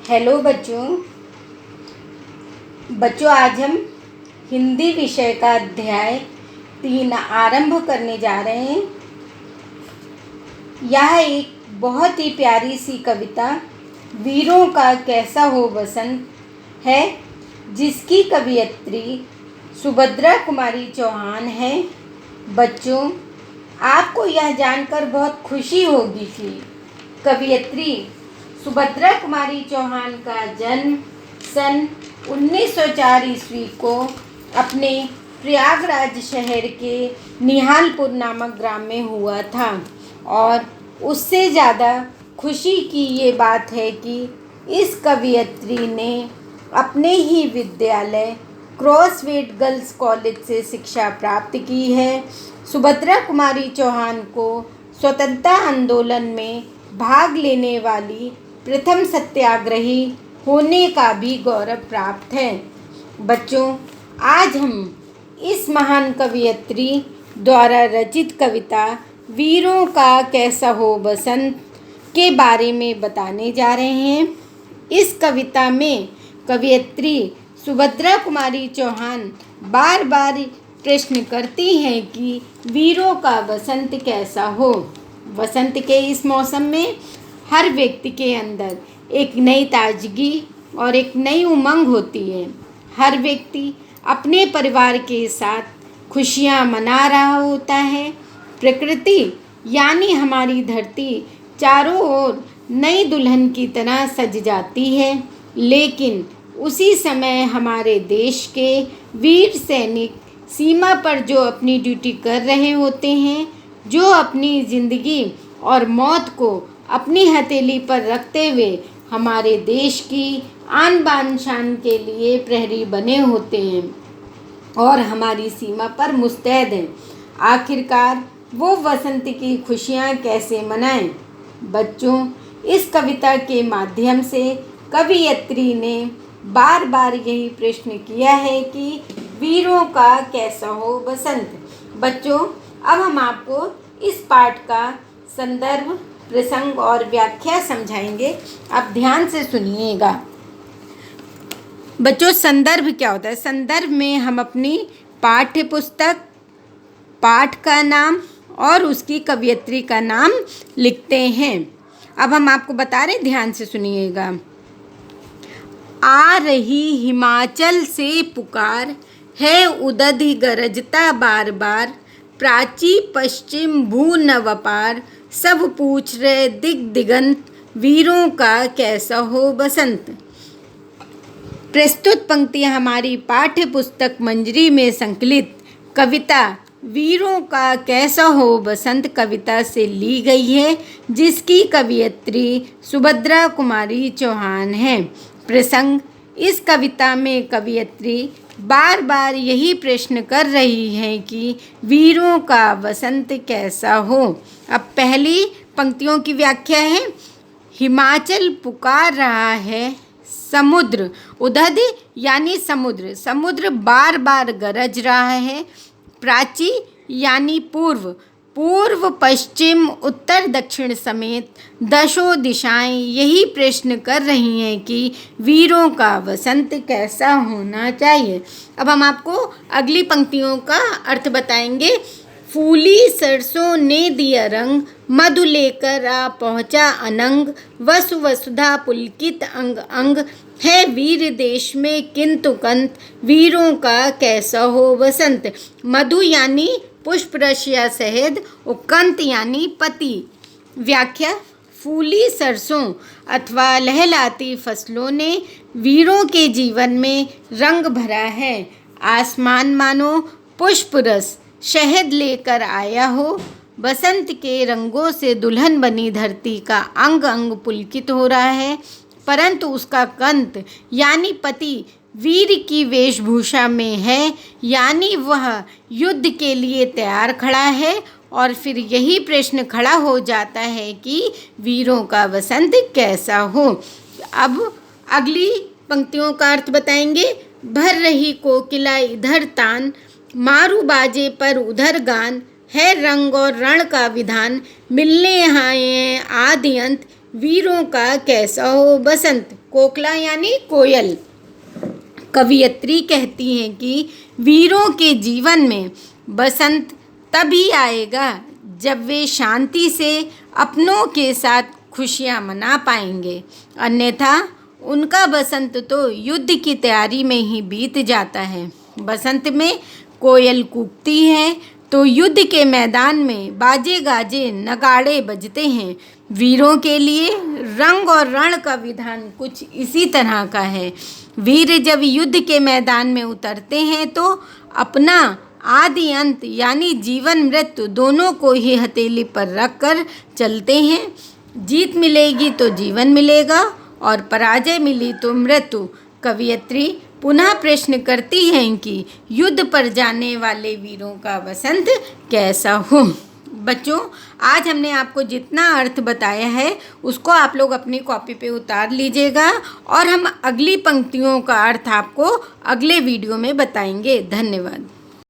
Hello बच्चों आज हम हिंदी विषय का अध्याय 3 आरंभ करने जा रहे हैं। यह एक बहुत ही प्यारी सी कविता वीरों का कैसा हो बसंत है, जिसकी कवयित्री सुभद्रा कुमारी चौहान है। बच्चों, आपको यह जानकर बहुत खुशी होगी कि कवयित्री सुभद्रा कुमारी चौहान का जन्म सन 1904 ईस्वी को अपने प्रयागराज शहर के निहालपुर नामक ग्राम में हुआ था। और उससे ज़्यादा खुशी की ये बात है कि इस कवयित्री ने अपने ही विद्यालय क्रॉसवेड गर्ल्स कॉलेज से शिक्षा प्राप्त की है। सुभद्रा कुमारी चौहान को स्वतंत्रता आंदोलन में भाग लेने वाली प्रथम सत्याग्रही होने का भी गौरव प्राप्त है। बच्चों, आज हम इस महान कवयित्री द्वारा रचित कविता वीरों का कैसा हो बसंत के बारे में बताने जा रहे हैं। इस कविता में कवयित्री सुभद्रा कुमारी चौहान बार बार प्रश्न करती हैं कि वीरों का बसंत कैसा हो। बसंत के इस मौसम में हर व्यक्ति के अंदर एक नई ताजगी और एक नई उमंग होती है। हर व्यक्ति अपने परिवार के साथ खुशियाँ मना रहा होता है। प्रकृति यानी हमारी धरती चारों ओर नई दुल्हन की तरह सज जाती है। लेकिन उसी समय हमारे देश के वीर सैनिक सीमा पर जो अपनी ड्यूटी कर रहे होते हैं, जो अपनी ज़िंदगी और मौत को अपनी हथेली पर रखते हुए हमारे देश की आन बान शान के लिए प्रहरी बने होते हैं और हमारी सीमा पर मुस्तैद हैं। आखिरकार वो वसंत की खुशियाँ कैसे मनाएं? बच्चों, इस कविता के माध्यम से कवयित्री ने बार बार यही प्रश्न किया है कि वीरों का कैसा हो बसंत। बच्चों, अब हम आपको इस पाठ का संदर्भ, प्रसंग और व्याख्या समझाएंगे। आप ध्यान से सुनिएगा। बच्चों, संदर्भ क्या होता है? संदर्भ में हम अपनी पाठ्य पुस्तक, पाठ का नाम और उसकी कवयित्री का नाम लिखते हैं। अब हम आपको बता रहे हैं, ध्यान से सुनिएगा। आ रही हिमाचल से पुकार है उदधि गरजता बार बार, प्राची पश्चिम भू नवपार, सब पूछ रहे दिग दिगंत, वीरों का कैसा हो बसंत। प्रस्तुत पंक्तियाँ हमारी पाठ्य पुस्तक मंजरी में संकलित कविता वीरों का कैसा हो बसंत कविता से ली गई है, जिसकी कवयित्री सुभद्रा कुमारी चौहान है। प्रसंग: इस कविता में कवयित्री बार बार यही प्रश्न कर रही हैं कि वीरों का वसंत कैसा हो। अब पहली पंक्तियों की व्याख्या है। हिमाचल पुकार रहा है, समुद्र उदध यानी समुद्र, समुद्र बार बार गरज रहा है। प्राची यानी पूर्व, पूर्व पश्चिम उत्तर दक्षिण समेत दशों दिशाएं यही प्रश्न कर रही हैं कि वीरों का वसंत कैसा होना चाहिए। अब हम आपको अगली पंक्तियों का अर्थ बताएंगे। फूली सरसों ने दिया रंग, मधु लेकर आ पहुँचा अनंग, वसु वसुधा पुलकित अंग अंग, है वीर देश में किंतु कंत, वीरों का कैसा हो बसंत। मधु यानी पुष्प रस या शहद, उकंत यानी पति। व्याख्या: फूली सरसों अथवा लहलाती फसलों ने वीरों के जीवन में रंग भरा है। आसमान मानो पुष्प रस शहद लेकर आया हो। बसंत के रंगों से दुल्हन बनी धरती का अंग अंग पुलकित हो रहा है, परंतु उसका कंत यानी पति वीर की वेशभूषा में है, यानी वह युद्ध के लिए तैयार खड़ा है। और फिर यही प्रश्न खड़ा हो जाता है कि वीरों का वसंत कैसा हो। अब अगली पंक्तियों का अर्थ बताएंगे। भर रही कोकिला इधर तान, मारू बाजे पर उधर गान, है रंग और रण का विधान, मिलने आए आदि अंत, वीरों का कैसा हो बसंत। कोकिला यानी कोयल। कवयित्री कहती हैं कि वीरों के जीवन में बसंत तभी आएगा जब वे शांति से अपनों के साथ खुशियां मना पाएंगे, अन्यथा उनका बसंत तो युद्ध की तैयारी में ही बीत जाता है। बसंत में कोयल कूकती है तो युद्ध के मैदान में बाजे गाजे नगाड़े बजते हैं। वीरों के लिए रंग और रण का विधान कुछ इसी तरह का है। वीर जब युद्ध के मैदान में उतरते हैं तो अपना आदि अंत यानी जीवन मृत्यु दोनों को ही हथेली पर रख कर चलते हैं। जीत मिलेगी तो जीवन मिलेगा और पराजय मिली तो मृत्यु। कवयित्री पुनः प्रश्न करती हैं कि युद्ध पर जाने वाले वीरों का बसंत कैसा हो। बच्चों, आज हमने आपको जितना अर्थ बताया है उसको आप लोग अपनी कॉपी पे उतार लीजिएगा और हम अगली पंक्तियों का अर्थ आपको अगले वीडियो में बताएंगे। धन्यवाद।